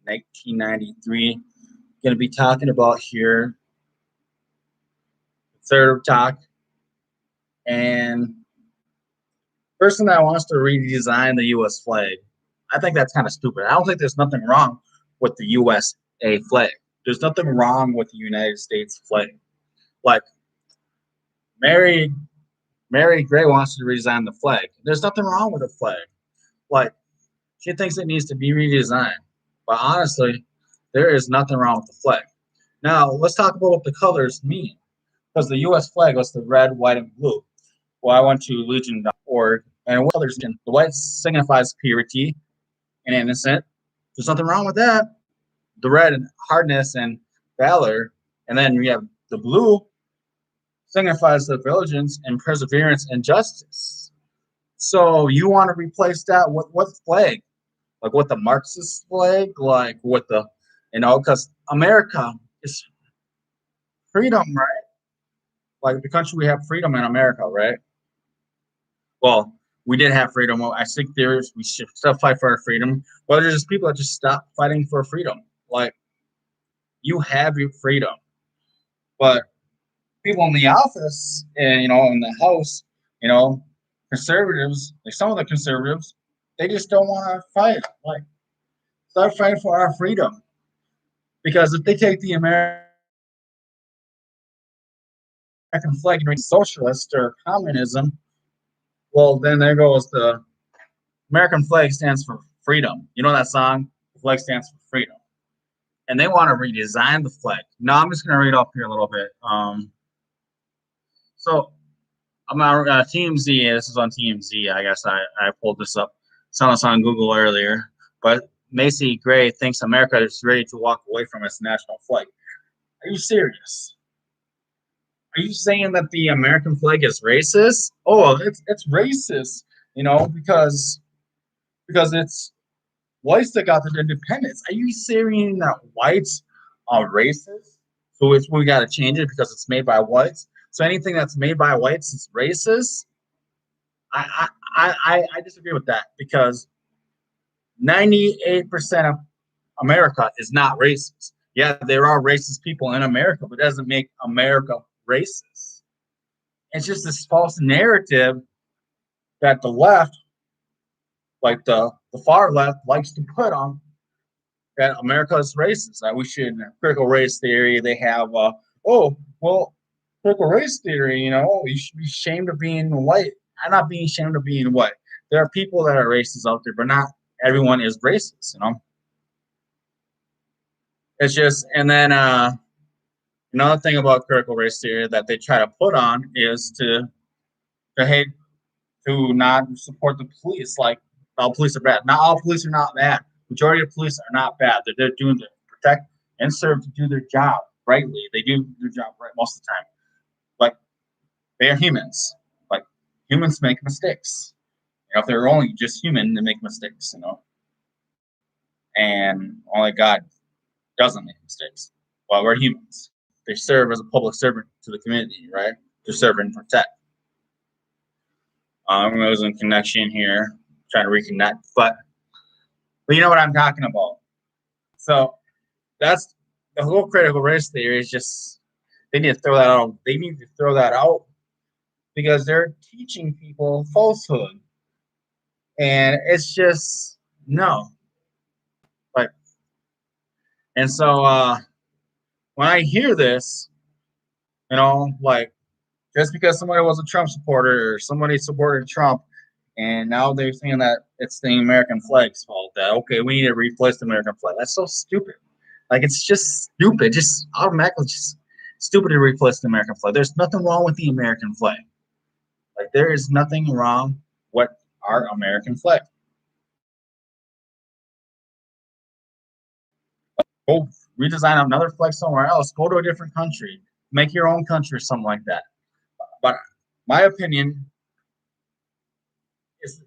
1993. Going to be talking about here, third talk, and person that wants to redesign the U.S. flag. I think that's kind of stupid. I don't think there's nothing wrong with the USA flag. There's nothing wrong with the United States flag. Like Mary Gray wants to redesign the flag. There's nothing wrong with the flag. Like she thinks it needs to be redesigned. But honestly, there is nothing wrong with the flag. Now, let's talk about what the colors mean. Because the U.S. flag was the red, white, and blue. Well, I went to Legion.org, and what colors? The white signifies purity and innocent. There's nothing wrong with that. The red, hardness and valor. And then we have the blue, signifies the diligence and perseverance and justice. So you want to replace that with what flag? Like what the Marxist flag? Like what the, because America is freedom, right? Like the country, we have freedom in America, right? Well, we did have freedom. I think we should still fight for our freedom. Well, there's just people that just stop fighting for freedom. Like you have your freedom, but people in the office and in the House, conservatives, like some of the conservatives, they just don't want to fight. Like start fighting for our freedom, because if they take the American flag and make socialist or communism, well, then there goes the American flag stands for freedom. You know that song? The flag stands for freedom. And they want to redesign the flag. Now, I'm just going to read up here a little bit. So, I'm on TMZ. This is on TMZ. I guess I pulled this up. Saw this on Google earlier. But Macy Gray thinks America is ready to walk away from its national flag. Are you serious? Are you saying that the American flag is racist? Oh, it's racist, because it's whites that got their independence. Are you saying that whites are racist? So we got to change it because it's made by whites. So anything that's made by whites is racist. I disagree with that, because 98% of America is not racist. Yeah, there are racist people in America, but it doesn't make America racist. It's just this false narrative that the left, like the far left, likes to put on, that America is racist. That we should critical race theory. They have critical race theory. You should be ashamed of being white. I'm not being ashamed of being white. There are people that are racist out there, but not everyone is racist. It's just, and then another thing about critical race theory that they try to put on is to hate, to not support the police. Like all police are bad. Not all police are not bad. Majority of police are not bad. They're doing to protect and serve to do their job rightly. They do their job right most of the time. Like they are humans. Like humans make mistakes. If they're only just human, they make mistakes. And only God doesn't make mistakes. Well, we're humans. They serve as a public servant to the community, right? To serve and protect. I'm losing connection here, trying to reconnect, but you know what I'm talking about. So that's the whole critical race theory is just, they need to throw that out. They need to throw that out because they're teaching people falsehood. And it's just, no. Like, and so when I hear this, like, just because somebody was a Trump supporter or somebody supported Trump, and now they're saying that it's the American flag's fault, that, okay, we need to replace the American flag. That's so stupid. Like, it's just stupid. Just automatically just stupid to replace the American flag. There's nothing wrong with the American flag. Like, there is nothing wrong with our American flag. Go redesign another flag somewhere else. Go to a different country. Make your own country or something like that. But my opinion is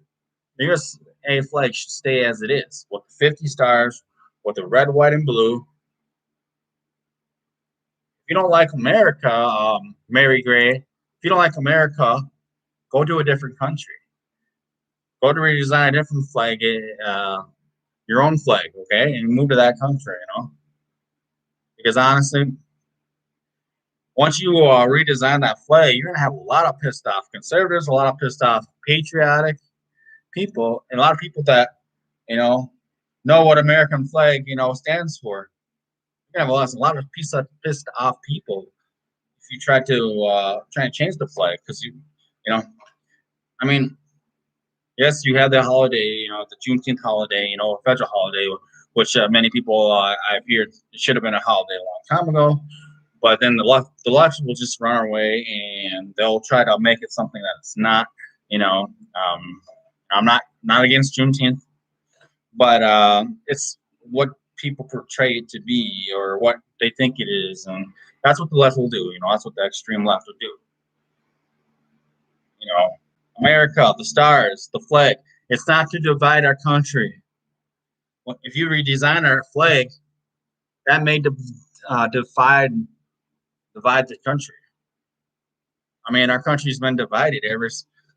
the USA flag should stay as it is, with 50 stars, with the red, white, and blue. If you don't like America, Mary Gray, if you don't like America, go to a different country. Go to redesign a different flag. your own flag, okay, and move to that country, because honestly, once you redesign that flag, you're gonna have a lot of pissed off conservatives, a lot of pissed off patriotic people, and a lot of people that you know know what American flag stands for. You're gonna have a lot of pissed off people if you try to change the flag because you know I mean, yes, you have the holiday, the Juneteenth holiday, a federal holiday, which many people I feared it should have been a holiday a long time ago. But then the left will just run away and they'll try to make it something that it's not. You know, I'm not against Juneteenth, but it's what people portray it to be or what they think it is, and that's what the left will do. That's what the extreme left will do. You know, America, the stars, the flag. It's not to divide our country. If you redesign our flag, that may divide the country. I mean, our country's been divided ever.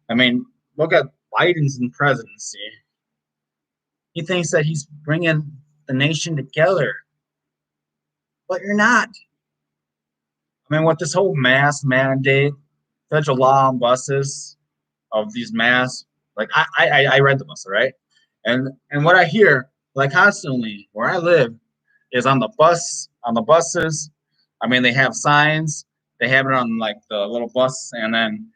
I mean, look at Biden's in presidency. He thinks that he's bringing the nation together, but you're not. I mean, with this whole mask mandate, federal law on buses of these masks, like I read the bus, right? And what I hear like constantly where I live is on the buses. I mean, they have signs. They have it on like the little bus, and then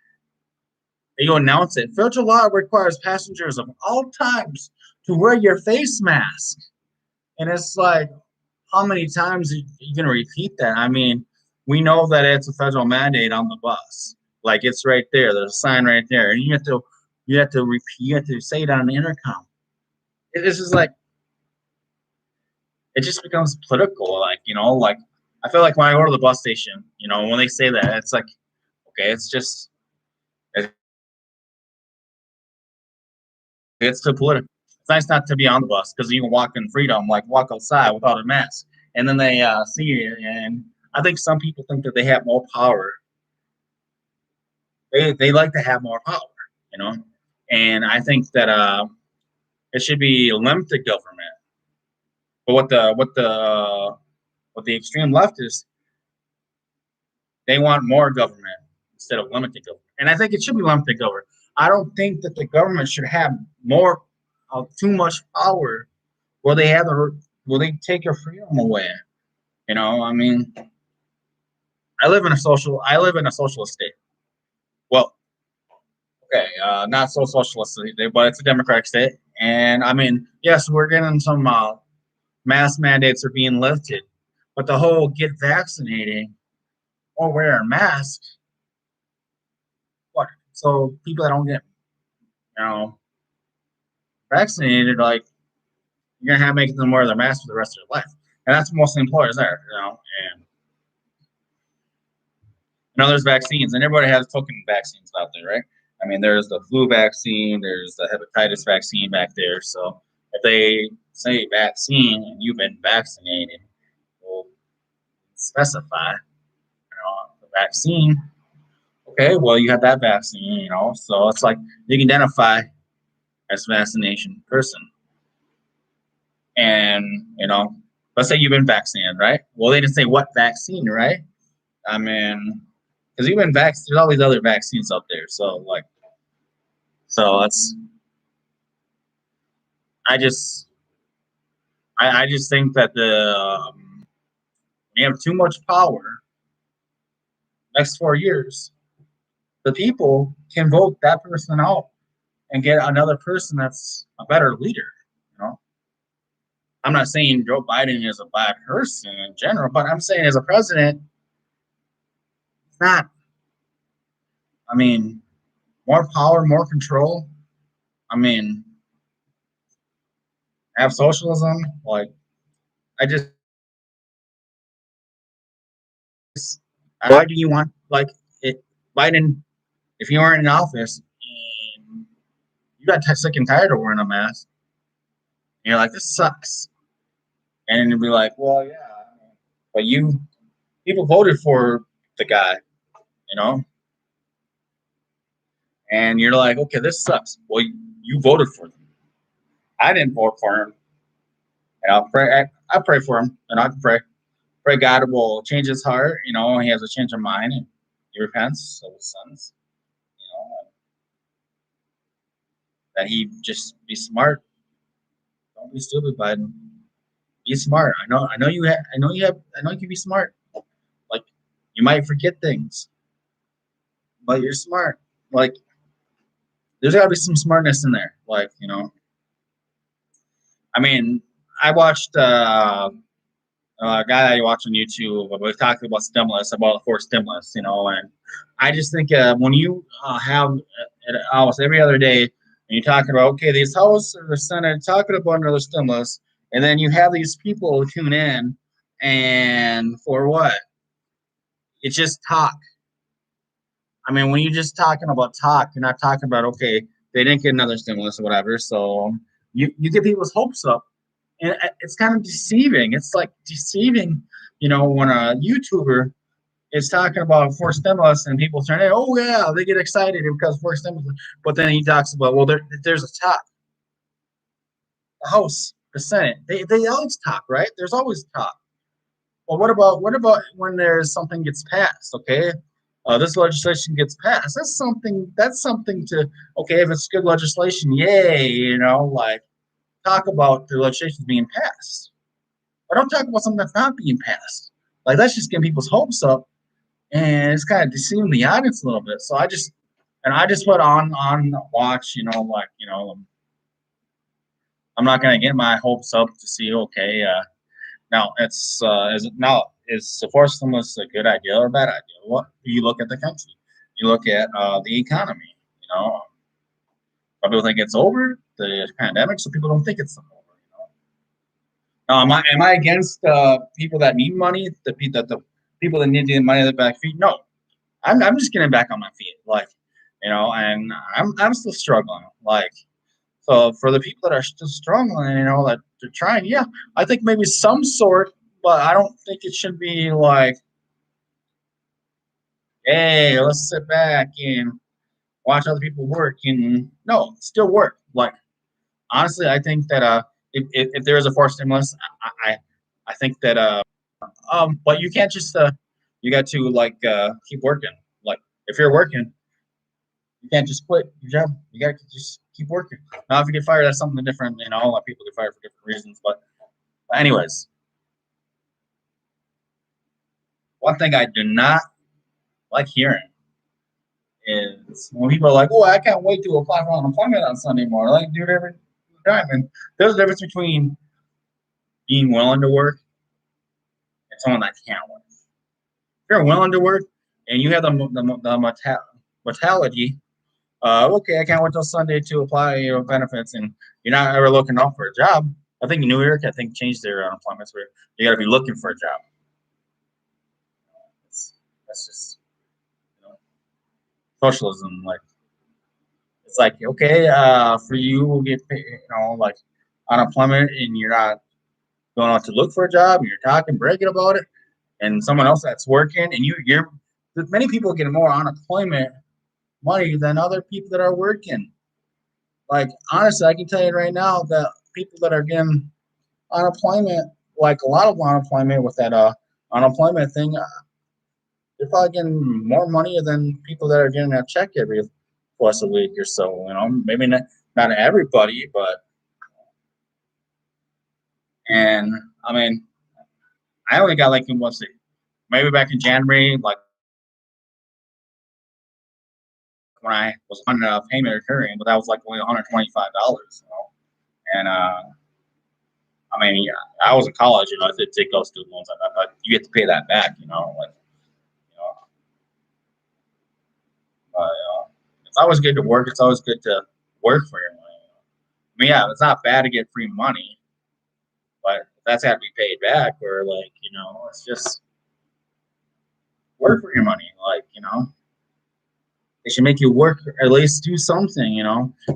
they go announce it. Federal law requires passengers of all times to wear your face mask. And it's like, how many times are you going to repeat that? I mean, we know that it's a federal mandate on the bus. Like it's right there. There's a sign right there, and you have to repeat. You have to say it on the intercom. It's just like it just becomes political. Like I feel like when I go to the bus station, when they say that, it's like okay, it's too political. It's nice not to be on the bus because you can walk in freedom, like walk outside without a mask, and then they see you. And I think some people think that they have more power. They like to have more power, you know. And I think that it should be limited government. But what the extreme leftists they want more government instead of limited government. And I think it should be limited government. I don't think that the government should have more too much power where they take your freedom away. I mean, I live in a socialist state. Well, okay, not so socialist, but it's a democratic state. And I mean, yes, we're getting some mass mandates are being lifted, but the whole get vaccinated or wear a mask, what? So people that don't get, you know, vaccinated, like you're gonna have to make them wear their mask for the rest of their life, and that's what most employers are, And there's vaccines, and everybody has token vaccines out there, right? I mean, there's the flu vaccine, there's the hepatitis vaccine back there. So if they say vaccine and you've been vaccinated, we'll specify, the vaccine. Okay, well, you have that vaccine, so it's like you can identify as a vaccination person. And, let's say you've been vaccinated, right? Well, they didn't say what vaccine, right? I mean, because even there's all these other vaccines out there. So that's I just I just think that you have too much power. Next 4 years, the people can vote that person out and get another person that's a better leader. You know, I'm not saying Joe Biden is a bad person in general, but I'm saying as a president, it's not. I mean, more power, more control. I mean, have socialism. Like, I just, why do you want like it, Biden? If you weren't in office and you got sick and tired of wearing a mask, and you're like, this sucks, and you'd be like, well, yeah, but people voted for the guy, you know, and you're like, okay, this sucks. Well, you voted for them. I didn't vote for him. And I'll pray. I pray for him, and I pray God will change his heart. He has a change of mind and he repents of his sins. That he just be smart. Don't be stupid, Biden. Be smart. I know you. I know you have. I know you can be smart. Like you might forget things, but you're smart. Like there's got to be some smartness in there. I mean, I watched a guy I watch on YouTube. We talked about stimulus, about the fourth stimulus, and I just think when you have almost every other day, and you're talking about okay, these House or the Senate talking about another stimulus, and then you have these people tune in, and for what? It's just talk. I mean, when you're just talking about talk, you're not talking about okay, they didn't get another stimulus or whatever, so you get people's hopes up and it's kind of deceiving. It's like deceiving, when a YouTuber is talking about forced stimulus and people turn, oh yeah, they get excited because forced stimulus, but then he talks about well, there's a talk, the House, the Senate, they always talk, right? There's always talk. Well, what about when there's something gets passed? Okay, this legislation gets passed. That's something to okay if it's good legislation, yay, like talk about the legislation being passed. But don't talk about something that's not being passed. Like that's just getting people's hopes up, and it's kind of deceiving the audience a little bit. So I just put on watch. I'm not gonna get my hopes up to see. Okay, now is the forced stimulus a good idea or a bad idea? What you look at the country, you look at the economy. Some people think it's over the pandemic, so people don't think it's over. Am I against people that need money? The people that need the money at back feet? No, I'm just getting back on my feet, and I'm still struggling, so for the people that are still struggling, that they're trying, yeah, I think maybe some sort, but I don't think it should be like, hey, let's sit back and watch other people work, and no, still work. Like honestly, I think that if there is a forced stimulus, I think that but you can't just you got to keep working. Like if you're working, you can't just quit your job. You got to just keep working. Now, if you get fired, that's something different. A lot of people get fired for different reasons. But anyways, one thing I do not like hearing is when people are like, "Oh, I can't wait to apply for unemployment on Sunday morning." Like, do it every time. And there's a difference between being willing to work and someone that can't work. If you're willing to work and you have the mortality. Okay, I can't wait till Sunday to apply your benefits, and you're not ever looking out for a job. I think New York, changed their unemployment where you got to be looking for a job. That's just you know, socialism. Like it's like okay, for you, we'll get paid, like unemployment, and you're not going out to look for a job. And you're talking, bragging about it, and someone else that's working, and you're many people get more unemployment money than other people that are working. Like honestly, I can tell you right now that people that are getting unemployment, like a lot of unemployment with that unemployment thing, they're probably getting more money than people that are getting a check every twice a week or so. Maybe not everybody, but and I mean, I only got like in what's it? Maybe back in January, like when I was on a payment recurring, but that was like only $125. And I mean, yeah, I was in college, I did take those student loans, but you get to pay that back, you know, it's always good to work. It's always good to work for your money. I mean, yeah, it's not bad to get free money, but that's got to be paid back, or it's just work for your money. They should make you work, or at least do something.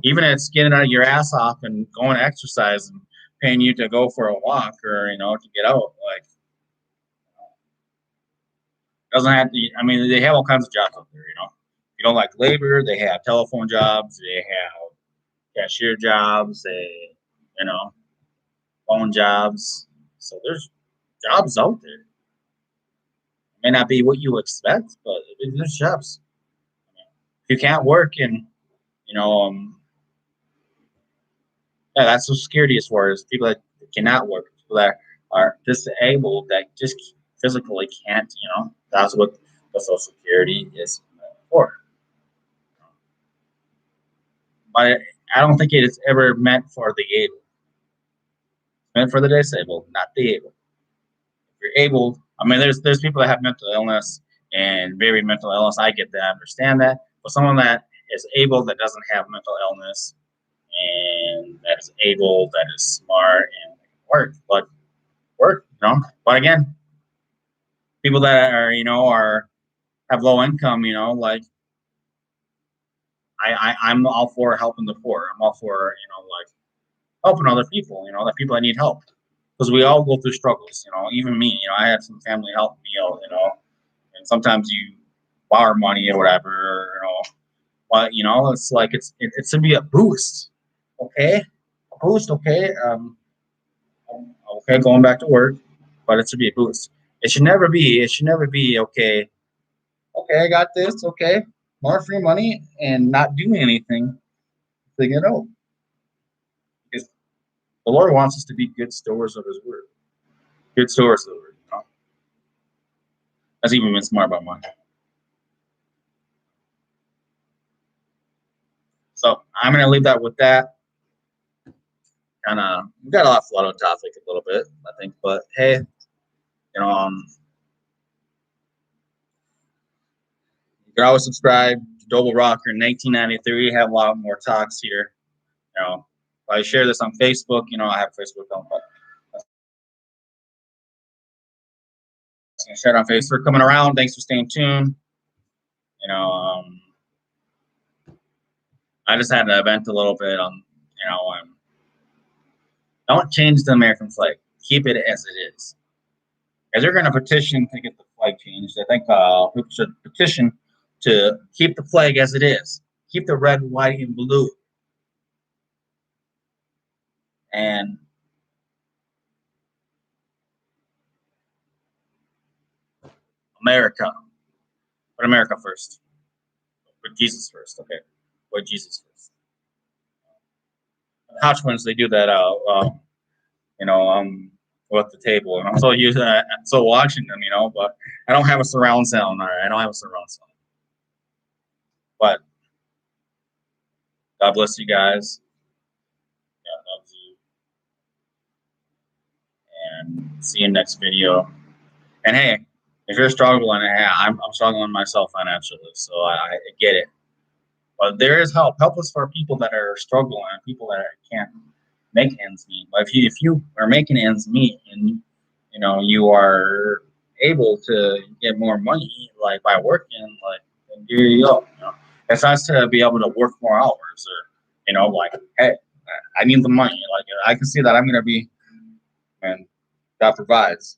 Even if it's getting out of your ass off and going to exercise and paying you to go for a walk, or to get out. Like, doesn't have to. I mean, they have all kinds of jobs out there. If you don't like labor, they have telephone jobs. They have cashier jobs. You know, phone jobs. So there's jobs out there. May not be what you expect, but there's jobs. If you can't work and you know, yeah, that's what security is for. Is people that cannot work, people that are disabled, that just physically can't. That's what the Social Security is for. But I don't think it is ever meant for the able. It's meant for the disabled, not the able. If you're able, I mean, there's people that have mental illness and very mental illness. I get that, I understand that. But someone that is able that doesn't have mental illness and that is able, that is smart and work. But again, people that are have low income, like I'm all for helping the poor. I'm all for like helping other people. That people that need help because we all go through struggles. Even me. I had some family help me out. And sometimes you borrow money or whatever. But it's like it's to be a boost. Okay, a boost. Okay, okay, going back to work, but it should be a boost. It should never be. It should never be okay. Okay, I got this. Okay, more free money and not doing anything to get out. Because the Lord wants us to be good stewards of His word. Good stewards of the word. That's even been smart about money. So I'm gonna leave that with that. Kind of, we got off a lot of topic a little bit, I think, but hey, you know, um, you can always subscribe to Double Rocker 1993. Have a lot more talks here. I share this on Facebook. I have Facebook on, but I share it on Facebook. Coming around. Thanks for staying tuned. You know, um, I just had to vent a little bit on, don't change the American flag. Keep it as it is. As they're going to petition to get the flag changed, I think people should petition to keep the flag as it is. Keep the red, white, and blue. And America. Put America first. Put Jesus first. Okay. Put Jesus first. Hodgkins, they do that you know, at the table. And I'm so used to I'm so watching them, but I don't have a surround sound. All right. I don't have a surround sound. But God bless you guys. God loves you. And see you next video. And hey, if you're struggling, hey, I'm struggling myself financially, so I get it. But there is help. Help is for people that are struggling, people that can't make ends meet. But if you are making ends meet and you are able to get more money like by working, like then here you go. It's nice to be able to work more hours, or like hey, I need the money. Like I can see that I'm gonna be, and God provides.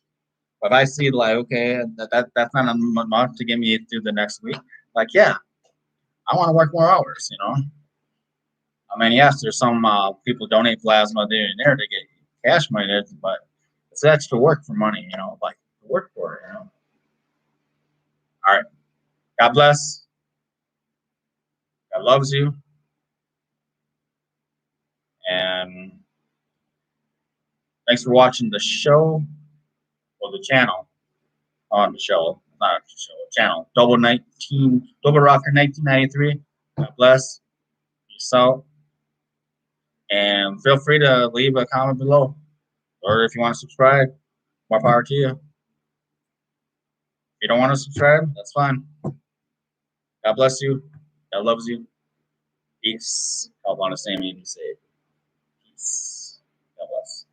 But if I see like okay, that's not enough to get me through the next week, like yeah, I want to work more hours. I mean, yes, there's some people donate plasma there and there to get cash money, but it's extra work for money, like work for it. All right. God bless. God loves you. And thanks for watching the show or the channel on the show, not the show, channel. Double Rocker 1993. God bless. Peace out. And feel free to leave a comment below. Or if you want to subscribe, more power to you. If you don't want to subscribe, that's fine. God bless you. God loves you. Peace. God want to say me and say peace. God bless.